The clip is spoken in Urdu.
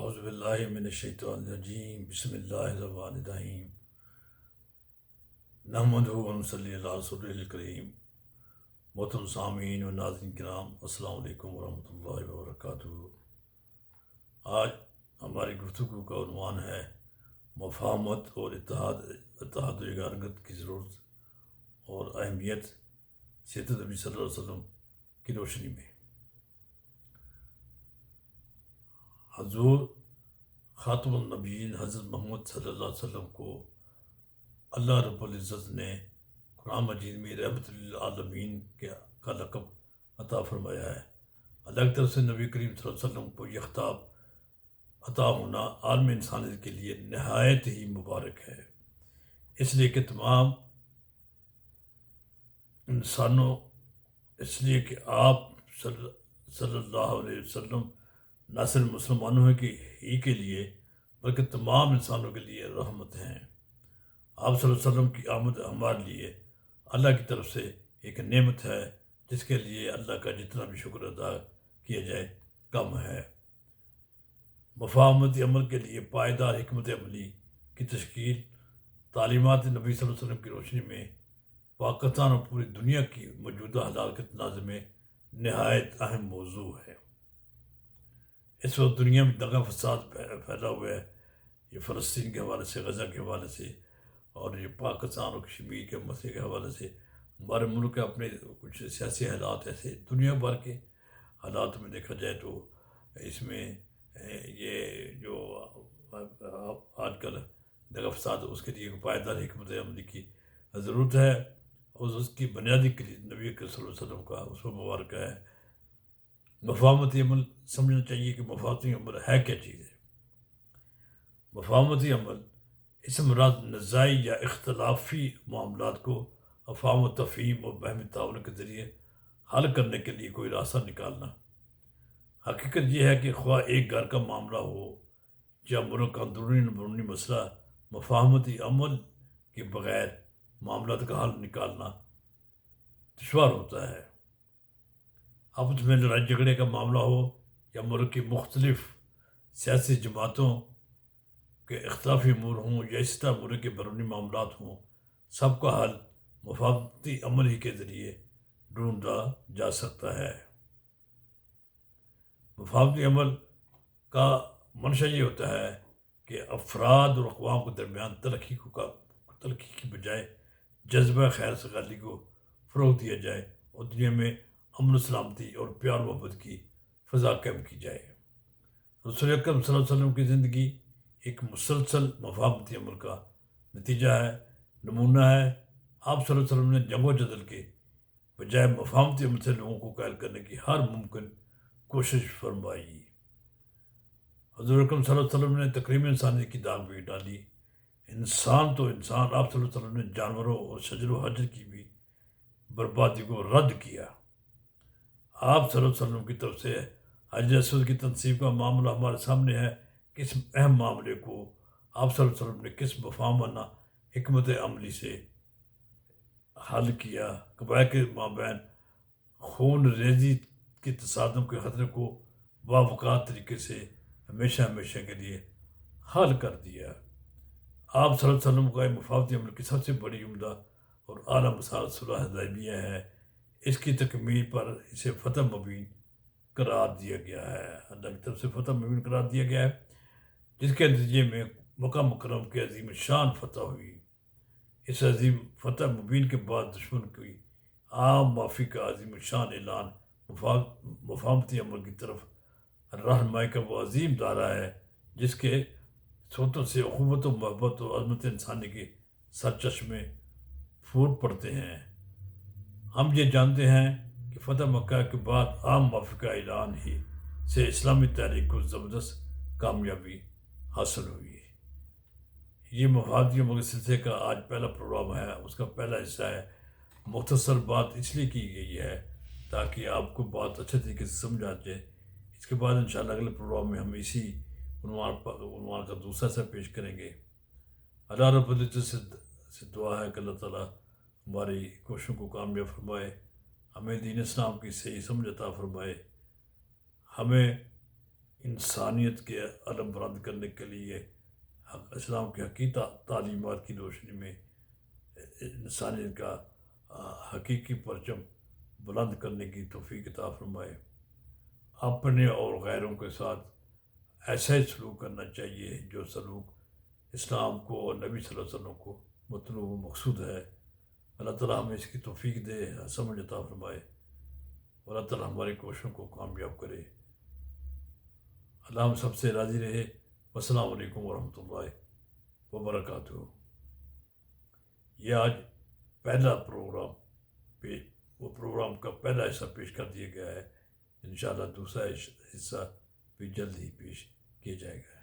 اعوذ باللہ من الشیطان الرجیم بسم اللہ الرحمن الرحیم نحمدہ و نصلی علی رسول الکریم محترم سامعین و ناظرین کرام، السلام علیکم ورحمۃ اللہ وبرکاتہ۔ آج ہماری گفتگو کا عنوان ہے مفاہمت اور اتحاد و یگانگت کی ضرورت اور اہمیت سیرت نبی صلی اللہ علیہ وسلم کی روشنی میں۔ حضور خاتم النبیین حضرت محمد صلی اللہ علیہ وسلم کو اللہ رب العزت نے قرآن مجید میں رحمت للعالمین کا لقب عطا فرمایا ہے۔ اللہ کی طرف سے نبی کریم صلی اللہ علیہ وسلم کو یہ خطاب عطا ہونا عالم انسانیت کے لیے نہایت ہی مبارک ہے، اس لیے کہ تمام انسانوں اس لیے کہ آپ صلی اللہ علیہ وسلم نہ صرف مسلمانوں ہی کے لیے بلکہ تمام انسانوں کے لیے رحمت ہیں۔ آپ صلی اللہ علیہ وسلم کی آمد ہمارے لیے اللہ کی طرف سے ایک نعمت ہے، جس کے لیے اللہ کا جتنا بھی شکر ادا کیا جائے کم ہے۔ مفاہمتی عمل کے لیے پائیدار حکمت عملی کی تشکیل تعلیمات نبی صلی اللہ علیہ وسلم کی روشنی میں پاکستان اور پوری دنیا کی موجودہ حالات کے تناظر میں نہایت اہم موضوع ہے۔ اس وقت دنیا میں دغا فساد پھیلا ہوا ہے، یہ فلسطین کے حوالے سے، غزہ کے حوالے سے، اور یہ پاکستان اور کشمیر کے مسئلے کے حوالے سے ہمارے ملک کے اپنے کچھ سیاسی حالات ایسے دنیا بھر کے حالات میں دیکھا جائے تو اس میں یہ جو آج کل دغا فساد اس کے لیے پائیدار حکمت عملی کی ضرورت ہے، اور اس کی بنیادی کلید نبی کریم صلی اللہ علیہ وسلم کا اس پر مبارکہ ہے۔ مفاہمتی عمل سمجھنا چاہیے کہ مفاہمتی عمل ہے کیا چیز ہے۔ مفاہمتی عمل اس مراد نزاعی یا اختلافی معاملات کو افہام و تفہیم اور باہمی تعاون کے ذریعے حل کرنے کے لیے کوئی راستہ نکالنا۔ حقیقت یہ ہے کہ خواہ ایک گھر کا معاملہ ہو یا ملک کا اندرونی بیرونی مسئلہ، مفاہمتی عمل کے بغیر معاملات کا حل نکالنا دشوار ہوتا ہے۔ آپس میں لڑائی جھگڑے کا معاملہ ہو یا ملک کی مختلف سیاسی جماعتوں کے اختلافی امور ہوں یا اسی طرح ملک کے بیرونی معاملات ہوں، سب کا حل مفاہمتی عمل ہی کے ذریعے ڈھونڈا جا سکتا ہے۔ مفاہمتی عمل کا منشا یہ ہوتا ہے کہ افراد اور اقوام کے درمیان تلخی کی بجائے جذبہ خیر سگالی کو فروغ دیا جائے اور دنیا میں امن و سلامتی اور پیار محبت کی فضا قائم کی جائے۔ رسول اکرم صلی اللہ علیہ وسلم کی زندگی ایک مسلسل مفاہمتی عمل کا نتیجہ ہے، نمونہ ہے۔ آپ صلی اللہ علیہ وسلم نے جنگ و جدل کے بجائے مفاہمتی عمل سے لوگوں کو قائل کرنے کی ہر ممکن کوشش فرمائی۔ حضور اکرم صلی اللہ علیہ وسلم نے تقریم انسانیت کی داغ بھی ڈالی۔ انسان تو انسان، آپ صلی اللہ علیہ وسلم نے جانوروں اور شجر و حجر کی بھی بربادی کو رد کیا۔ آپ صلی اللہ علیہ وسلم کی طرف سے حجر اسود کی تنصیب کا معاملہ ہمارے سامنے ہے کہ اس اہم معاملے کو آپ صلی اللہ علیہ وسلم نے کس مفاہمانہ حکمت عملی سے حل کیا۔ قبائل کے مابین خون ریزی کے تصادم کے خطرے کو باوقار طریقے سے ہمیشہ کے لیے حل کر دیا۔ آپ صلی اللہ علیہ وسلم کا مفاہمتی عمل کی سب سے بڑی عمدہ اور اعلیٰ مثال صلح حدیبیہ ہے۔ اس کی تکمیل پر اسے فتح مبین قرار دیا گیا ہے، اللہ کی طرف سے فتح مبین قرار دیا گیا ہے، جس کے نتیجے میں مکہ مکرم کی عظیم شان فتح ہوئی۔ اس عظیم فتح مبین کے بعد دشمن کی عام معافی کا عظیم شان اعلان مفاہمتی عمل کی طرف رہنمائی کا وہ عظیم دائرہ ہے جس کے سوتوں سے اخوت و محبت و عظمت انسانی کے سرچشمے پھوٹ پڑتے ہیں۔ ہم یہ جانتے ہیں کہ فتح مکہ کے بعد عام معافی کا اعلان ہی سے اسلامی تحریک کو زبردست کامیابی حاصل ہوئی۔ یہ مفاہمتی عمل کے سلسلے کا آج پہلا پروگرام ہے، اس کا پہلا حصہ ہے۔ مختصر بات اس لیے کی گئی ہے تاکہ آپ کو بات اچھے طریقے سے سمجھ آ جائے۔ اس کے بعد انشاءاللہ اگلے پروگرام میں ہم اسی عنوان کا دوسرا حصہ پیش کریں گے۔ اللہ رب العزت سے دعا ہے کہ اللہ تعالیٰ ہماری کوششوں کو کامیاب فرمائے، ہمیں دین اسلام کی صحیح سمجھ عطا فرمائے، ہمیں انسانیت کے علم بلند کرنے کے لیے اسلام کی حقیقی تعلیمات کی روشنی میں انسانیت کا حقیقی پرچم بلند کرنے کی توفیق عطا فرمائے۔ اپنے اور غیروں کے ساتھ ایسا ہی سلوک کرنا چاہیے جو سلوک اسلام کو اور نبی صلی اللہ علیہ وسلم کو مطلوب و مقصود ہے۔ اللہ تعالیٰ ہمیں اس کی توفیق دے، سمجھ عطا فرمائے، اور اللہ تعالیٰ ہماری کوششوں کو کامیاب کرے۔ اللہ ہم سب سے راضی رہے۔ والسلام علیکم ورحمۃ اللہ وبرکاتہ۔ یہ آج پہلا پروگرام وہ پروگرام کا پہلا حصہ پیش کر دیا گیا ہے۔ انشاءاللہ دوسرا حصہ بھی جلد ہی پیش کیا جائے گا۔